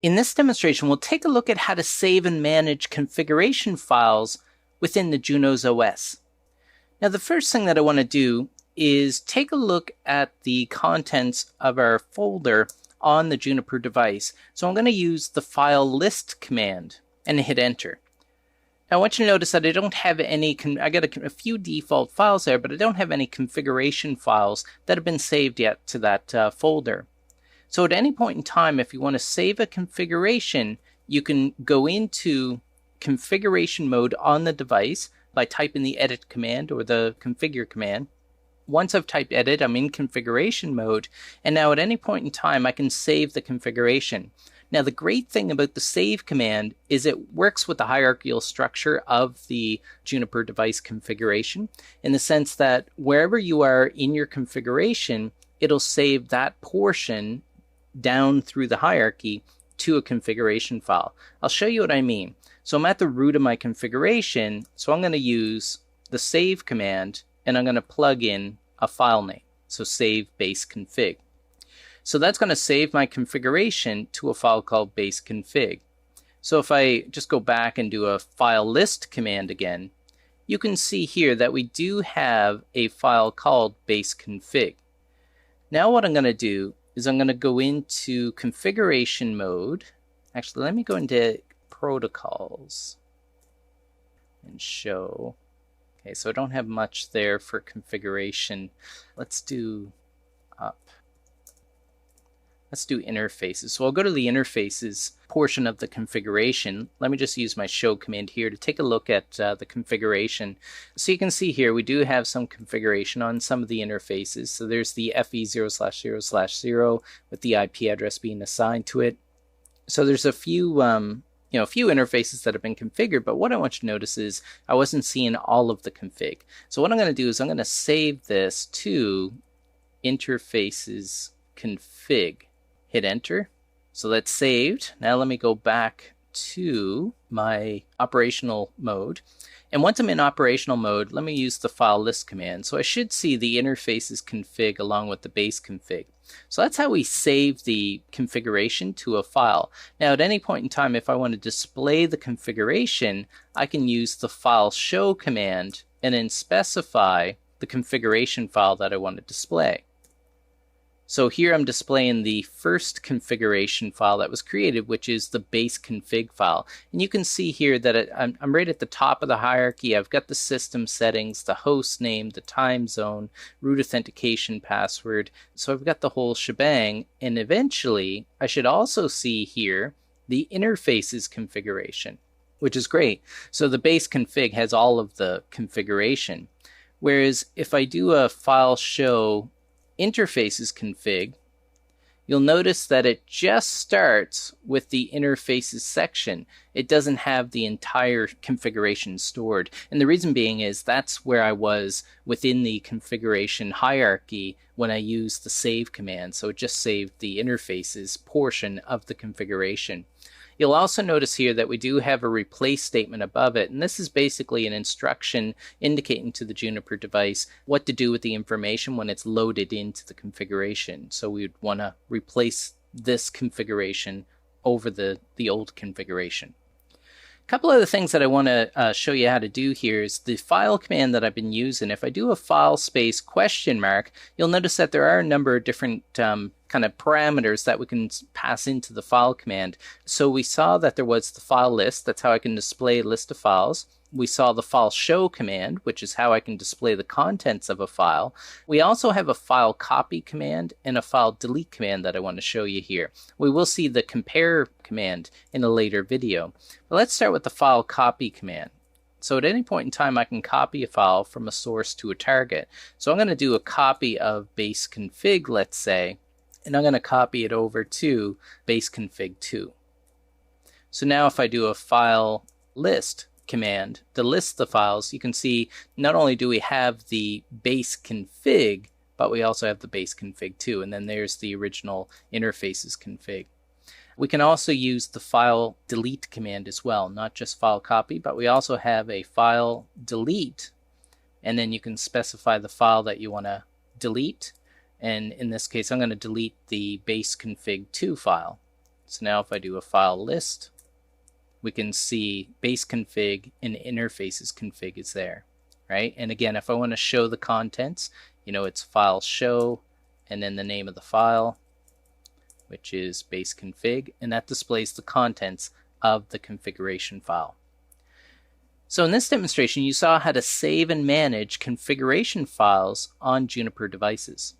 In this demonstration, we'll take a look at how to save and manage configuration files within the Junos OS. Now, the first thing that I want to do is take a look at the contents of our folder on the Juniper device. So I'm going to use the file list command and hit enter. Now I want you to notice that I don't have any, I got a few default files there, but I don't have any configuration files that have been saved yet to that folder. So at any point in time, if you want to save a configuration, you can go into configuration mode on the device by typing the edit command or the configure command. Once I've typed edit, I'm in configuration mode, and now at any point in time, I can save the configuration. Now, the great thing about the save command is it works with the hierarchical structure of the Juniper device configuration in the sense that wherever you are in your configuration, it'll save that portion down through the hierarchy to a configuration file. I'll show you what I mean. So I'm at the root of my configuration, so I'm going to use the save command and I'm going to plug in a file name. So save base config. So that's going to save my configuration to a file called base config. So if I just go back and do a file list command again, you can see here that we do have a file called base config. Now what I'm going to do is I'm going to go into configuration mode. Actually, let me go into protocols and show. Okay, so I don't have much there for configuration. Let's do interfaces. So I'll go to the interfaces portion of the configuration. Let me just use my show command here to take a look at the configuration. So you can see here we do have some configuration on some of the interfaces. So there's the FE0/0/0 with the IP address being assigned to it. So there's a few a few interfaces that have been configured, but what I want you to notice is I wasn't seeing all of the config. So what I'm going to do is I'm going to save this to interfaces config. Hit enter. So that's saved. Now let me go back to my operational mode. And once I'm in operational mode, let me use the file list command. So I should see the interfaces config along with the base config. So that's how we save the configuration to a file. Now at any point in time, if I want to display the configuration, I can use the file show command and then specify the configuration file that I want to display. So here I'm displaying the first configuration file that was created, which is the base config file. And you can see here that I'm right at the top of the hierarchy. I've got the system settings, the host name, the time zone, root authentication password. So I've got the whole shebang. And eventually, I should also see here the interfaces configuration, which is great. So the base config has all of the configuration. Whereas if I do a file show interfaces config, you'll notice that it just starts with the interfaces section. It doesn't have the entire configuration stored. And the reason being is that's where I was within the configuration hierarchy when I used the save command. So it just saved the interfaces portion of the configuration. You'll also notice here that we do have a replace statement above it, and this is basically an instruction indicating to the Juniper device what to do with the information when it's loaded into the configuration. So we would want to replace this configuration over the old configuration. A couple other things that I want to show you how to do here is the file command that I've been using. If I do a file space question mark, you'll notice that there are a number of different kind of parameters that we can pass into the file command. So we saw that there was the file list. That's how I can display a list of files. We saw the file show command, which is how I can display the contents of a file. We also have a file copy command and a file delete command that I want to show you here. We will see the compare command in a later video. But let's start with the file copy command. So at any point in time, I can copy a file from a source to a target. So I'm going to do a copy of base config, let's say, and I'm going to copy it over to base config 2. So now if I do a file list command to list the files, you can see not only do we have the base config, but we also have the base config 2, and then there's the original interfaces config. We can also use the file delete command as well, not just file copy, but we also have a file delete, and then you can specify the file that you want to delete. And in this case, I'm going to delete the base config 2 file. So now if I do a file list, we can see base config and interfaces config is there, right? And again, if I want to show the contents, it's file show and then the name of the file, which is base config, and that displays the contents of the configuration file. So in this demonstration, you saw how to save and manage configuration files on Juniper devices.